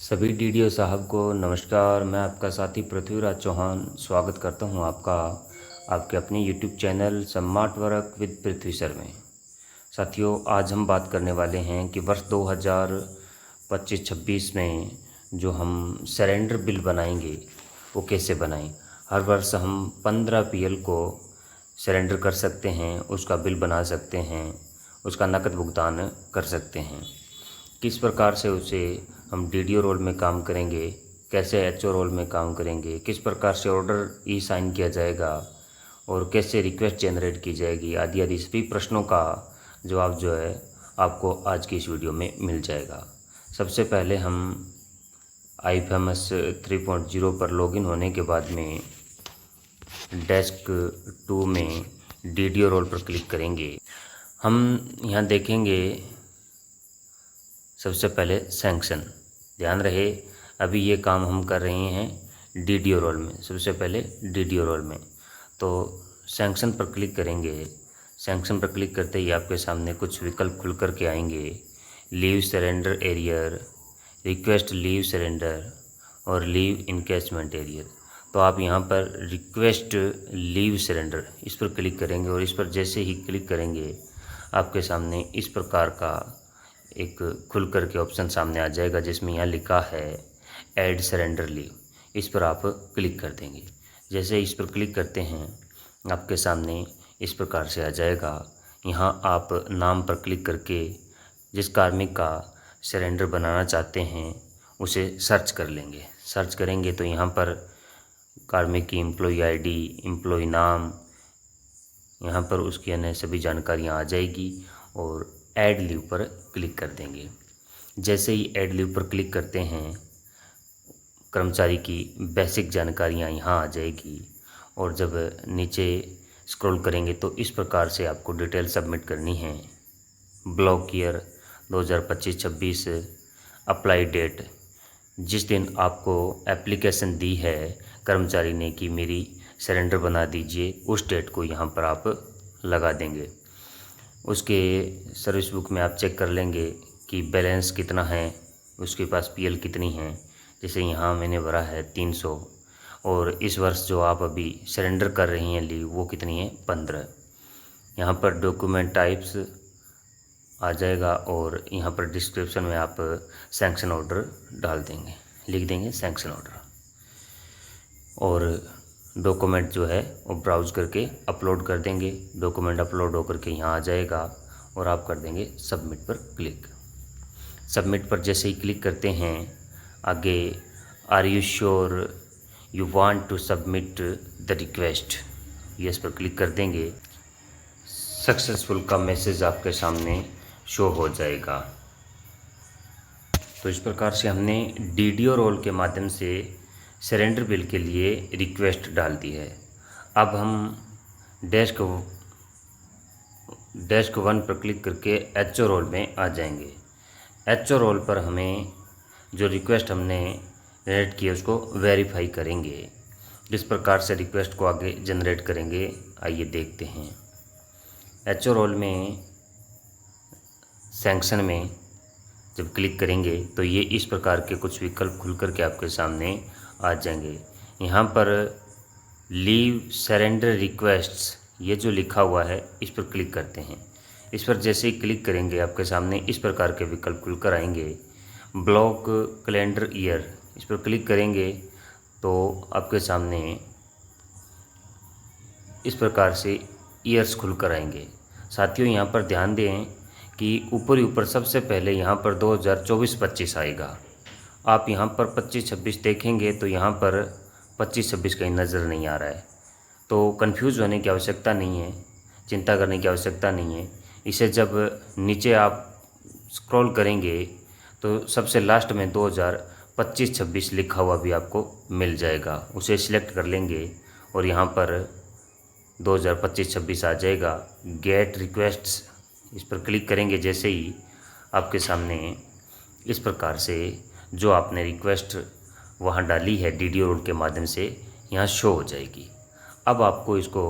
सभी डीडीओ साहब को नमस्कार। मैं आपका साथी पृथ्वीराज चौहान स्वागत करता हूं आपका आपके अपने YouTube channel smart work with Prithvi sir में। साथियों, आज हम बात करने वाले हैं कि वर्ष 2025-26 में जो हम सरेंडर बिल बनाएंगे वो कैसे बनाएं। हर वर्ष हम 15 पीएल को सरेंडर कर सकते हैं, उसका बिल बना सकते हैं, उसका नकद भुगतान कर सकते हैं। किस प्रकार से उसे हम डीडीओ रोल में काम करेंगे, कैसे एचओ रोल में काम करेंगे, किस प्रकार से ऑर्डर ई साइन किया जाएगा और कैसे रिक्वेस्ट जनरेट की जाएगी, आदि आदि सभी प्रश्नों का जवाब जो है आपको आज की इस वीडियो में मिल जाएगा। सबसे पहले हम IFMS 3.0 पर लॉगिन होने के बाद में डेस्क 2 में डीडीओ रोल पर क्लिक करेंगे। हम यहाँ देखेंगे सबसे पहले सैंक्शन। ध्यान रहे, अभी ये काम हम कर रहे हैं डीडीओ रोल में। सबसे पहले डीडीओ रोल में तो सैंक्शन पर क्लिक करेंगे। सैंक्शन पर क्लिक करते ही आपके सामने कुछ विकल्प खुल कर के आएंगे। Leave surrender arrear, request leave surrender और लीव इनकैशमेंट एरियर। तो आप यहाँ पर रिक्वेस्ट लीव सरेंडर इस पर क्लिक करेंगे और इस पर जैसे ही क्लिक करेंगे आपके सामने इस प्रकार का एक खुल कर के ऑप्शन सामने आ जाएगा, जिसमें यहाँ लिखा है ऐड सरेंडर लीव। इस पर आप क्लिक कर देंगे। जैसे इस पर क्लिक करते हैं आपके सामने इस प्रकार से आ जाएगा। यहाँ आप नाम पर क्लिक करके जिस कार्मिक का सरेंडर बनाना चाहते हैं उसे सर्च कर लेंगे। सर्च करेंगे तो यहाँ पर कार्मिक की एम्प्लॉय ID, एम्प्लॉय नाम, यहाँ पर उसकी अन्य सभी जानकारियाँ आ जाएगी और ऐड लीव पर क्लिक कर देंगे। जैसे ही ऐड लीव पर क्लिक करते हैं कर्मचारी की बेसिक जानकारियाँ यहाँ आ जाएगी और जब नीचे स्क्रॉल करेंगे तो इस प्रकार से आपको डिटेल सबमिट करनी है। ब्लॉक ईयर 2025-26, अप्लाई डेट, जिस दिन आपको एप्लीकेशन दी है कर्मचारी ने कि मेरी सरेंडर बना दीजिए, उस डेट को यहाँ पर आप लगा देंगे। उसके सर्विस बुक में आप चेक कर लेंगे कि बैलेंस कितना है, उसके पास पीएल कितनी है। जैसे यहाँ मैंने भरा है 300 और इस वर्ष जो आप अभी सरेंडर कर रही हैं लीव वो कितनी है 15। यहाँ पर डॉक्यूमेंट टाइप्स आ जाएगा और यहाँ पर डिस्क्रिप्शन में आप सैंक्शन ऑर्डर डाल देंगे, लिख देंगे सैंक्शन ऑर्डर और डॉक्यूमेंट जो है वो ब्राउज़ करके अपलोड कर देंगे। डॉक्यूमेंट अपलोड होकर के यहाँ आ जाएगा और आप कर देंगे सबमिट पर क्लिक। सबमिट पर जैसे ही क्लिक करते हैं आगे are you sure you want to submit the request, yes पर क्लिक कर देंगे। सक्सेसफुल का मैसेज आपके सामने शो हो जाएगा। तो इस प्रकार से हमने डीडीओ रोल के माध्यम से सरेंडर बिल के लिए रिक्वेस्ट डाल दी है। अब हम डेस्क 1 पर क्लिक करके एचओ रोल में आ जाएंगे। एचओ रोल पर हमें जो रिक्वेस्ट हमने जनरेट की है उसको वेरीफाई करेंगे। किस प्रकार से रिक्वेस्ट को आगे जनरेट करेंगे आइए देखते हैं। एचओ रोल में सैंक्शन में जब क्लिक करेंगे तो ये इस प्रकार के कुछ विकल्प खुल कर के आपके सामने आ जाएंगे। यहाँ पर लीव सरेंडर रिक्वेस्ट्स ये जो लिखा हुआ है इस पर क्लिक करते हैं। इस पर जैसे ही क्लिक करेंगे आपके सामने इस प्रकार के विकल्प खुलकर आएंगे। ब्लॉक कैलेंडर ईयर इस पर क्लिक करेंगे तो आपके सामने इस प्रकार से ईयर्स खुलकर आएंगे। साथियों, यहाँ पर ध्यान दें कि ऊपर ही ऊपर सबसे पहले यहाँ पर 2024-25 आएगा। आप यहाँ पर 25-26 देखेंगे तो यहाँ पर 25-26 कहीं नज़र नहीं आ रहा है। तो कंफ्यूज होने की आवश्यकता नहीं है, चिंता करने की आवश्यकता नहीं है। इसे जब नीचे आप स्क्रॉल करेंगे तो सबसे लास्ट में 2025-26 लिखा हुआ भी आपको मिल जाएगा। उसे सिलेक्ट कर लेंगे और यहाँ पर 2025-26 आ जाएगा। गेट रिक्वेस्ट्स इस पर क्लिक करेंगे जैसे ही आपके सामने इस प्रकार से जो आपने रिक्वेस्ट वहाँ डाली है डीडीओ रोल के माध्यम से यहाँ शो हो जाएगी। अब आपको इसको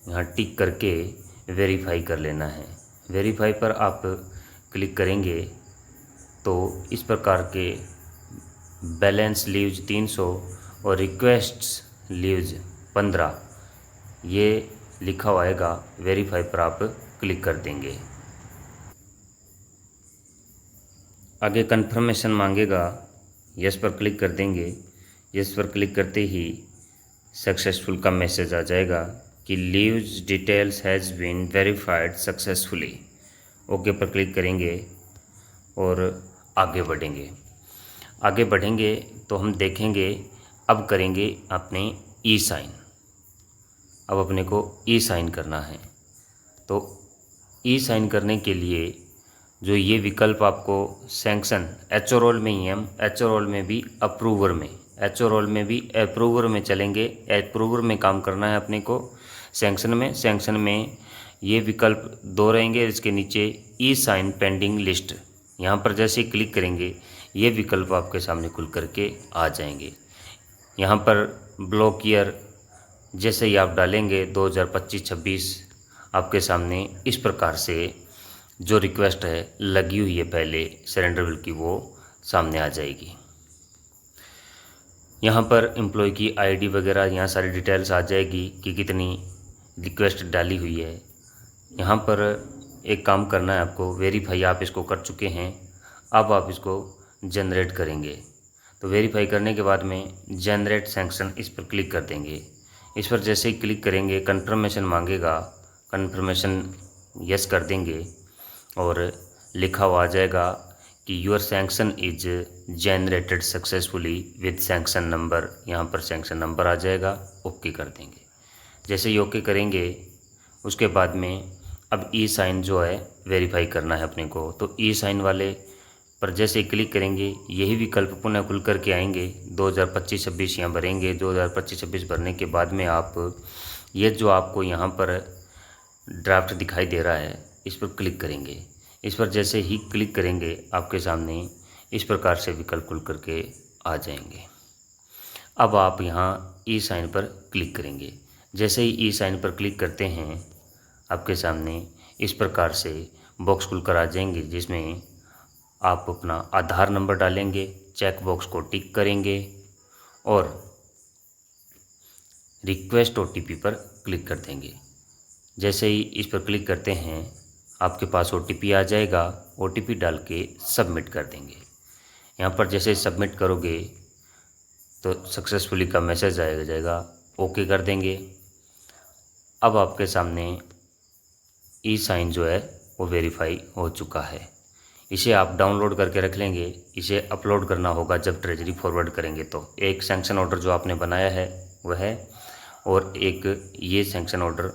यहाँ टिक करके वेरीफाई कर लेना है। वेरीफाई पर आप क्लिक करेंगे तो इस प्रकार के बैलेंस लीव्स 300 और रिक्वेस्ट्स लीव्स 15, ये लिखा हुआ आएगा। वेरीफाई पर आप क्लिक कर देंगे। आगे कंफर्मेशन मांगेगा, यस पर क्लिक कर देंगे। यस पर क्लिक करते ही सक्सेसफुल का मैसेज आ जाएगा कि leaves details has been verified successfully. Okay पर क्लिक करेंगे और आगे बढ़ेंगे। आगे बढ़ेंगे तो हम देखेंगे, अब करेंगे अपने ई साइन। अब अपने को ई साइन करना है। तो ई साइन करने के लिए जो ये विकल्प आपको सैंक्शन एचओ रोल में ही, हम एचओ रोल में भी अप्रूवर में, एचओ रोल में भी अप्रूवर में चलेंगे। अप्रूवर में काम करना है अपने को। सैंक्शन में ये विकल्प दो रहेंगे। इसके नीचे ई साइन पेंडिंग लिस्ट, यहाँ पर जैसे ही क्लिक करेंगे ये विकल्प आपके सामने खुल करके आ जाएंगे। यहाँ पर ब्लॉक ईयर जैसे ही आप डालेंगे 2025-26 आपके सामने इस प्रकार से जो रिक्वेस्ट है लगी हुई है पहले सरेंडर बिल की, वो सामने आ जाएगी। यहाँ पर एम्प्लॉय की आईडी वगैरह, यहाँ सारी डिटेल्स आ जाएगी कि कितनी रिक्वेस्ट डाली हुई है। यहाँ पर एक काम करना है आपको, वेरीफाई आप इसको कर चुके हैं, अब आप इसको जनरेट करेंगे। तो वेरीफाई करने के बाद में जनरेट सैंक्शन, इस पर क्लिक कर देंगे। इस पर जैसे ही क्लिक करेंगे कंफर्मेशन मांगेगा, कंफर्मेशन यस कर देंगे और लिखा हुआ आ जाएगा कि your sanction is generated successfully with sanction number. यहाँ पर सैंक्शन नंबर आ जाएगा, ओके कर देंगे। जैसे ही ओके करेंगे उसके बाद में अब ई साइन जो है वेरीफाई करना है अपने को। तो ई साइन वाले पर जैसे ही क्लिक करेंगे यही विकल्प पुनः खुल करके आएंगे। 2025-26 यहाँ भरेंगे। 2025-26 भरने के बाद में आप ये जो आपको यहाँ पर ड्राफ्ट दिखाई दे रहा है इस पर क्लिक करेंगे। इस पर जैसे ही क्लिक करेंगे आपके सामने इस प्रकार से विकल्प खुल करके आ जाएंगे। अब आप यहाँ ई साइन पर क्लिक करेंगे। जैसे ही ई साइन पर क्लिक करते हैं आपके सामने इस प्रकार से बॉक्स खुलकर आ जाएंगे, जिसमें आप अपना आधार नंबर डालेंगे, चेक बॉक्स को टिक करेंगे और रिक्वेस्ट ओटीपी पर क्लिक कर देंगे। जैसे ही इस पर क्लिक करते हैं आपके पास ओटीपी आ जाएगा। ओटीपी डाल के सबमिट कर देंगे। यहाँ पर जैसे सबमिट करोगे तो सक्सेसफुली का मैसेज आएगा जाएगा, ओके कर देंगे। अब आपके सामने ई साइन जो है वो वेरीफाई हो चुका है। इसे आप डाउनलोड करके रख लेंगे। इसे अपलोड करना होगा जब ट्रेजरी फॉरवर्ड करेंगे। तो एक सैंक्शन ऑर्डर जो आपने बनाया है वह है, और एक ये सैंक्शन ऑर्डर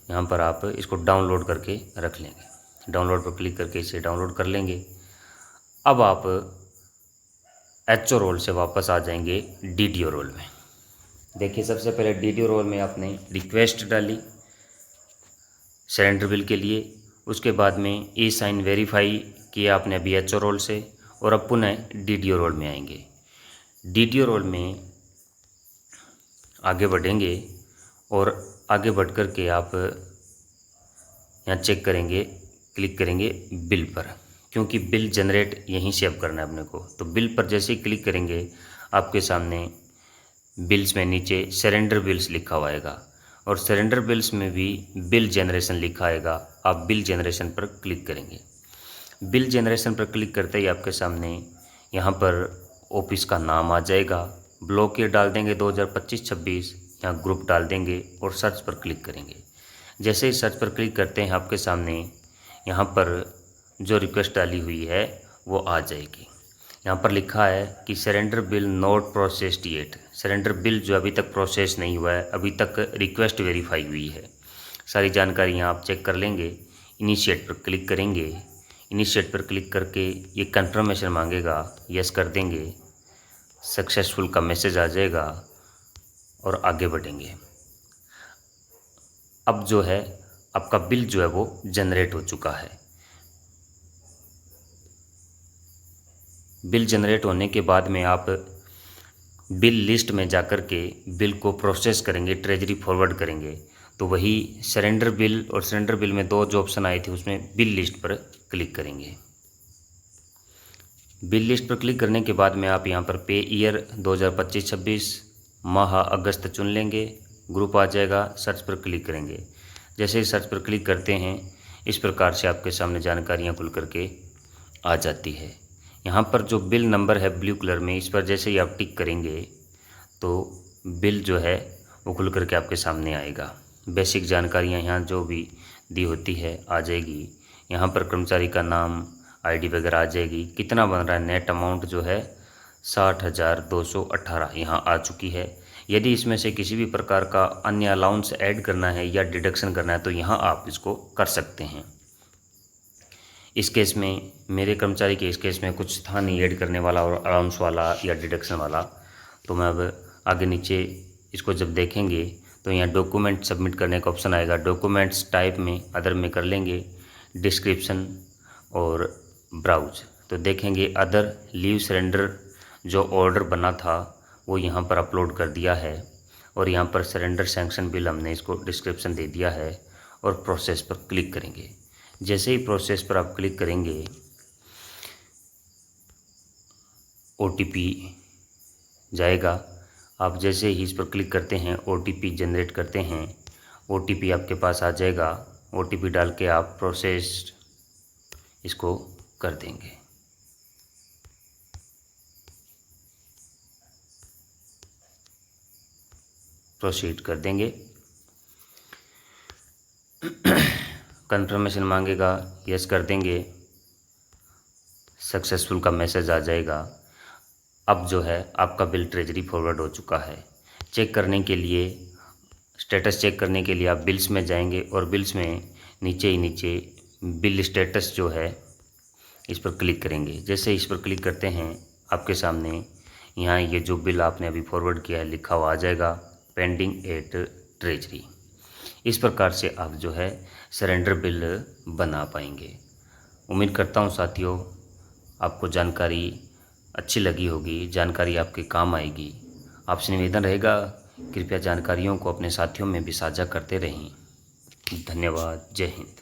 यहाँ पर आप इसको डाउनलोड करके रख लेंगे। डाउनलोड पर क्लिक करके इसे डाउनलोड कर लेंगे। अब आप एचओ रोल से वापस आ जाएंगे डीडीओ रोल में। देखिए, सबसे पहले डीडीओ रोल में आपने रिक्वेस्ट डाली सरेंडर बिल के लिए, उसके बाद में ई साइन वेरीफाई किया आपने अभी एचओ रोल से, और अब पुनः डीडीओ रोल में आएंगे। डीडीओ रोल में आगे बढ़ेंगे और आगे बढ़ कर के आप यहाँ चेक करेंगे, क्लिक करेंगे बिल पर, क्योंकि बिल जनरेट यहीं से अब करना है अपने को। तो बिल पर जैसे ही क्लिक करेंगे आपके सामने बिल्स में नीचे सरेंडर बिल्स लिखा हुआ आएगा, और सरेंडर बिल्स में भी बिल जनरेशन लिखा आएगा। आप बिल जनरेशन पर क्लिक करेंगे। बिल जनरेशन पर क्लिक करते ही आपके सामने यहाँ पर ऑफिस का नाम आ जाएगा। ब्लॉक ईयर डाल देंगे 2025-26, यहाँ ग्रुप डाल देंगे और सर्च पर क्लिक करेंगे। जैसे ही सर्च पर क्लिक करते हैं आपके सामने यहाँ पर जो रिक्वेस्ट डाली हुई है वो आ जाएगी। यहाँ पर लिखा है कि surrender bill not processed yet. Surrender bill जो अभी तक प्रोसेस नहीं हुआ है, अभी तक रिक्वेस्ट वेरीफाई हुई है। सारी जानकारी यहाँ आप चेक कर लेंगे। इनिशिएट पर क्लिक करेंगे। इनिशिएट पर क्लिक करके ये कंफर्मेशन मांगेगा, यस कर देंगे। सक्सेसफुल का मैसेज आ जाएगा और आगे बढ़ेंगे। अब जो है आपका बिल जो है वो जनरेट हो चुका है। बिल जनरेट होने के बाद में आप बिल लिस्ट में जाकर के बिल को प्रोसेस करेंगे, ट्रेजरी फॉरवर्ड करेंगे। तो वही सरेंडर बिल और सरेंडर बिल में दो जो ऑप्शन आए थे उसमें बिल लिस्ट पर क्लिक करेंगे। बिल लिस्ट पर क्लिक करने के बाद में आप यहाँ पर पे ईयर 2025-26 माह अगस्त चुन लेंगे, ग्रुप आ जाएगा, सर्च पर क्लिक करेंगे। जैसे ही सर्च पर क्लिक करते हैं इस प्रकार से आपके सामने जानकारियाँ खुल करके आ जाती है। यहाँ पर जो बिल नंबर है ब्लू कलर में, इस पर जैसे ही आप टिक करेंगे तो बिल जो है वो खुल करके आपके सामने आएगा। बेसिक जानकारियाँ यहाँ जो भी दी होती है आ जाएगी। यहाँ पर कर्मचारी का नाम, आईडी वगैरह आ जाएगी। कितना बन रहा है, नेट अमाउंट जो है 60,218 यहाँ आ चुकी है। यदि इसमें से किसी भी प्रकार का अन्य अलाउंस ऐड करना है या डिडक्शन करना है तो यहाँ आप इसको कर सकते हैं। इस केस में, मेरे कर्मचारी के इस केस में कुछ था नहीं ऐड करने वाला और अलाउंस वाला या डिडक्शन वाला, तो मैं अब आगे नीचे इसको जब देखेंगे तो यहाँ डॉक्यूमेंट सबमिट करने का ऑप्शन आएगा। डॉक्यूमेंट्स टाइप में अदर में कर लेंगे, डिस्क्रिप्शन और ब्राउज, तो देखेंगे अदर लीव सरेंडर जो ऑर्डर बना था वो यहाँ पर अपलोड कर दिया है और यहाँ पर सरेंडर सैंक्शन बिल हमने इसको डिस्क्रिप्शन दे दिया है और प्रोसेस पर क्लिक करेंगे। जैसे ही प्रोसेस पर आप क्लिक करेंगे OTP जाएगा। आप जैसे ही इस पर क्लिक करते हैं OTP जनरेट करते हैं, OTP आपके पास आ जाएगा। OTP डाल के आप प्रोसेस इसको कर देंगे। प्रोसीड कर देंगे। कंफर्मेशन मांगेगा, यस कर देंगे। सक्सेसफुल का मैसेज आ जाएगा। अब जो है आपका बिल ट्रेजरी फॉरवर्ड हो चुका है। चेक करने के लिए, स्टेटस चेक करने के लिए आप बिल्स में जाएंगे और बिल्स में नीचे ही नीचे बिल स्टेटस जो है इस पर क्लिक करेंगे। जैसे इस पर क्लिक करते हैं आपके सामने यहाँ ये जो बिल आपने अभी फॉरवर्ड किया है लिखा हुआ आ जाएगा, पेंडिंग एट ट्रेजरी। इस प्रकार से आप जो है सरेंडर बिल बना पाएंगे। उम्मीद करता हूँ साथियों आपको जानकारी अच्छी लगी होगी, जानकारी आपके काम आएगी। आपसे निवेदन रहेगा कृपया जानकारियों को अपने साथियों में भी साझा करते रहें। धन्यवाद। जय हिंद।